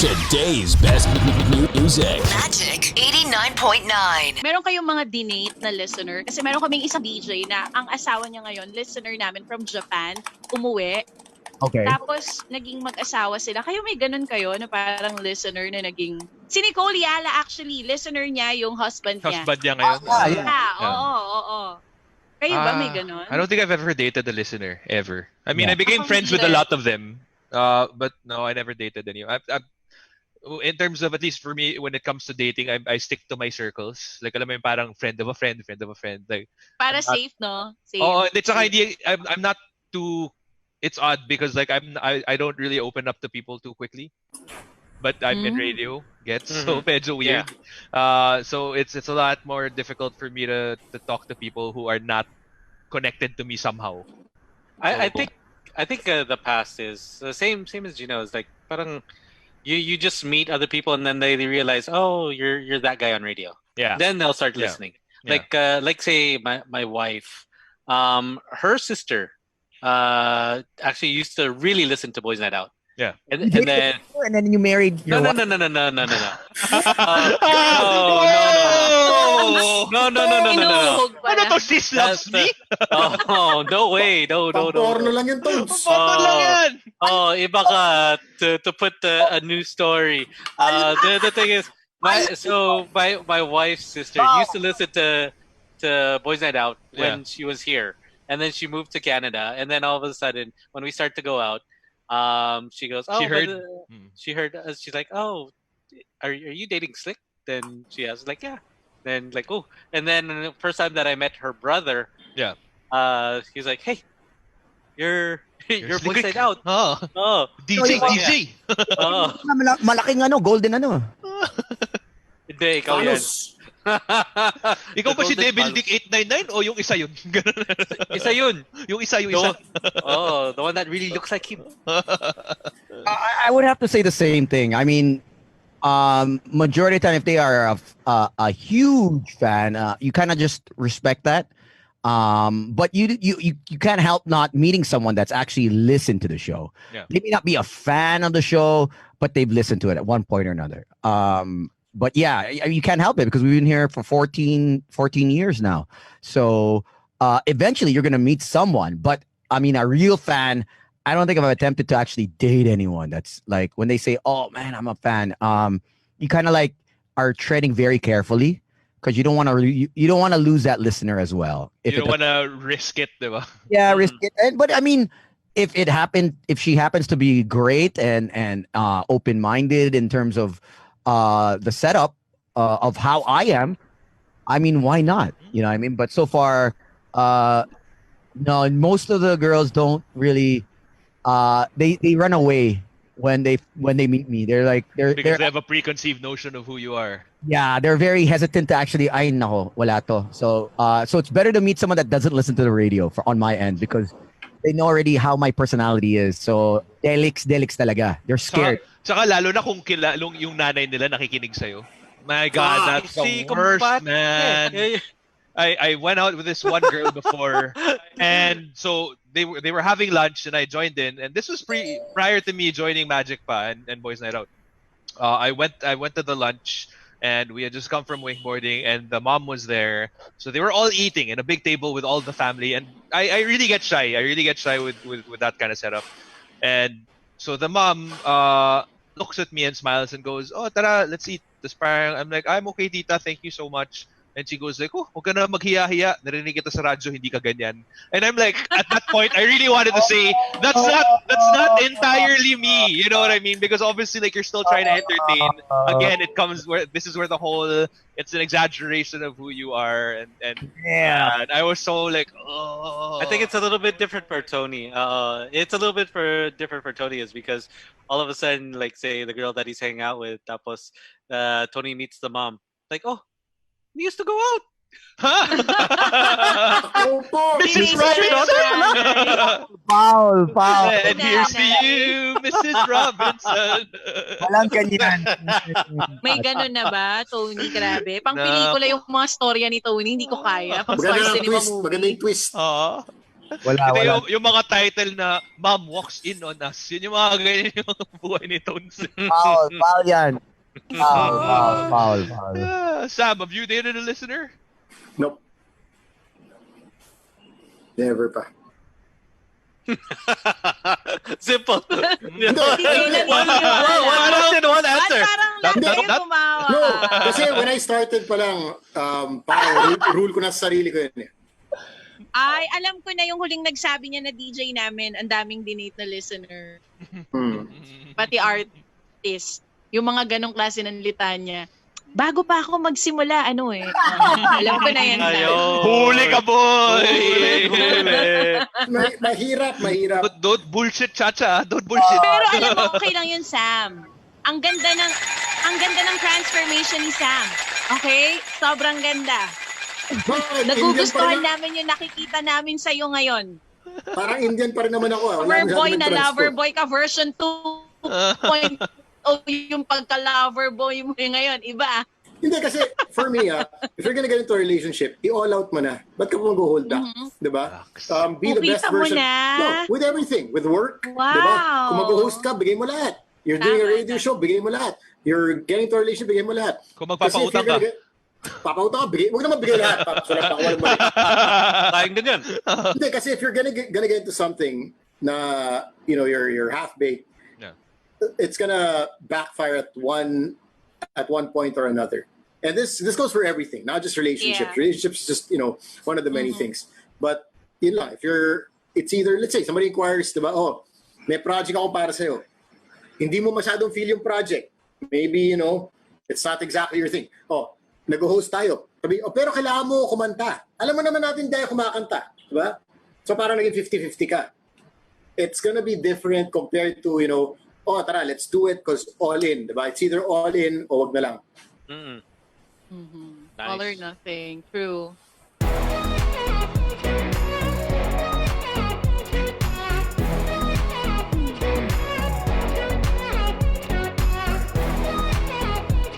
Today's best music. Magic 89.9. Meron kayong mga dinate na listener? Kasi meron kaming isang DJ na ang asawa niya ngayon, listener namin from Japan, umuwi. Okay. Tapos, naging mag-asawa sila. Kayo may ganun kayo na parang listener na naging... Si Nicole Yala actually, listener niya yung husband niya. Husband niya ngayon. Oo. Kayo ba may ganun? I don't think I've ever dated a listener, ever. I mean, Yeah. I became friends with a lot of them. But no, I never dated anyone. In terms of, at least for me, when it comes to dating, I stick to my circles. Like, alam mo yung parang friend of a friend, friend of a friend. Like, Para safe, no? Safe. oh, it's a idea. I'm not too. It's odd because like I don't really open up to people too quickly. But I'm in radio, gets so medyo weird. So it's a lot more difficult for me to talk to people who are not connected to me somehow. I think the past is the same as Gino. It's like parang you just meet other people and then they realize, oh, you're that guy on radio. Yeah. Then they'll start listening. Yeah. Like say my wife, her sister actually used to really listen to Boys Night Out. Yeah. And then you married your no. wife? No. Ano to, sis loves me? Oh, no way. No. Porno lang yun, Tones. Photo lang yan. Oh, iba ka to put a new story. The thing is, my wife's sister used to listen to Boys Night Out when she was here, and then she moved to Canada, and then all of a sudden, when we start to go out, she goes, oh, she heard us. She's like, oh, are you dating Slick? Then she asked, like, yeah. Then like, oh, and then the first time that I met her brother, he's like, hey, you're Boys Night Out. Oh. DJ. Oh. Malaking golden Hindi, ikaw yan. Ikaw pa si Devil Dick 899 o yung isa yun? Isa yun. Yung isa. Oh, the one that really looks like him. I would have to say the same thing. I mean, majority of the time, if they are a huge fan, you kind of just respect that. But you can't help not meeting someone that's actually listened to the show. Yeah. They may not be a fan of the show, but they've listened to it at one point or another. But yeah, you can't help it because we've been here for 14 years now. So eventually you're going to meet someone. But I mean, a real fan, I don't think I've attempted to actually date anyone. That's like when they say, oh man, I'm a fan. You kind of like are treading very carefully because you don't want to lose that listener as well. You don't want to risk it, diba? Yeah, risk it. But I mean, if she happens to be great and open-minded in terms of the setup of how I am, I mean, why not? You know what I mean? But so far, no, most of the girls don't really. They run away when they meet me. Because they have a preconceived notion of who you are. Yeah, they're very hesitant to actually. Ay nako, wala to. So it's better to meet someone that doesn't listen to the radio on my end because they know already how my personality is. So delix talaga. They're scared. Tsaka lalo na kung yung nanay nila nakikinig sa'yo. My God, that's the worst, man. I went out with this one girl before, and so they were having lunch, and I joined in, and this was prior to me joining Magic pa and Boys Night Out. I went to the lunch, and we had just come from wakeboarding, and the mom was there, so they were all eating in a big table with all the family, and I really get shy. I really get shy with that kind of setup, and so the mom looks at me and smiles and goes, "Oh, tara, let's eat." I'm like, "I'm okay, tita. Thank you so much." And she goes like, "Oh, huwag ka na maghiya-hiya. Narinig kita sa radyo, hindi ka ganyan." And I'm like, at that point, I really wanted to say, that's not entirely me. You know what I mean? Because obviously, like, you're still trying to entertain. Again, this is where the whole, it's an exaggeration of who you are. And I was so like, oh. I think it's a little bit different for Tony. It's a little bit different for Tony is because all of a sudden, like, say, the girl that he's hanging out with, tapos Tony meets the mom. Like, oh, we used to go out. Mrs. Robinson! Foul. And here's to you, Mrs. Robinson. Walang ganyan. May ganun na ba, Tony? Grabe. Pang pelikula yung mga storya ni Tony, hindi ko kaya. Pang Maganda stars yung cinema twist. movie. Maganda yung twist. Ito yung mga title na Mom Walks In on Us. Yun yung mga ganyan yung buhay ni Tones. Foul yan. Foul. Sam, have you dated a listener? Nope. Never pa. Simple. Hindi na One question, one answer. Parang lang kayo gumawa. No, kasi when I started pa lang, parang rule ko na sa sarili ko yun eh. Ay, alam ko na yung huling nagsabi niya na DJ namin, ang daming dinate na listener. Pati artist. Yung mga ganong klase ng litanya. Bago pa ako magsimula, alam ko na yan. Huli ka, boy! Mahirap. Don't bullshit, Chacha. Don't bullshit. Pero alam mo, okay lang yun, Sam. Ang ganda ng transformation ni Sam. Okay? Sobrang ganda. Nagugustuhan namin yung nakikita namin sa'yo ngayon. Parang Indian pa rin naman ako. Loverboy na loverboy ka version 2. Yung pagka-loverboy mo ngayon, iba. Hindi kasi, for me, if you're gonna get into a relationship, i-all out mo na. Ba't ka mag-hold back? Diba? Be the best version. No, with everything. With work. Wow. Diba? Kung mag-host ka, bigay mo lahat. You're doing a radio show, bigay mo lahat. You're getting to a relationship, bigay mo lahat. Kung magpapautang ka. Papautang ka, huwag naman bigay lahat. Papasulat ako, walang mali. Sayang din yan. Hindi, kasi if you're gonna get into something na, you're half-baked, it's gonna backfire at one point or another. And this goes for everything, not just relationships. Yeah. Relationships is just, one of the many things. But yun lang, it's either, let's say, somebody inquires, diba, may project ako para sa'yo. Hindi mo masyadong feel yung project. Maybe, it's not exactly your thing. Nag-host tayo. Sabi, pero kailangan mo kumanta. Alam mo naman natin tayo kumakanta. Diba? So parang naging 50-50 ka. It's gonna be different compared to, tara, let's do it because all in, diba? It's either all in o wag na lang. Nice. All or nothing. True.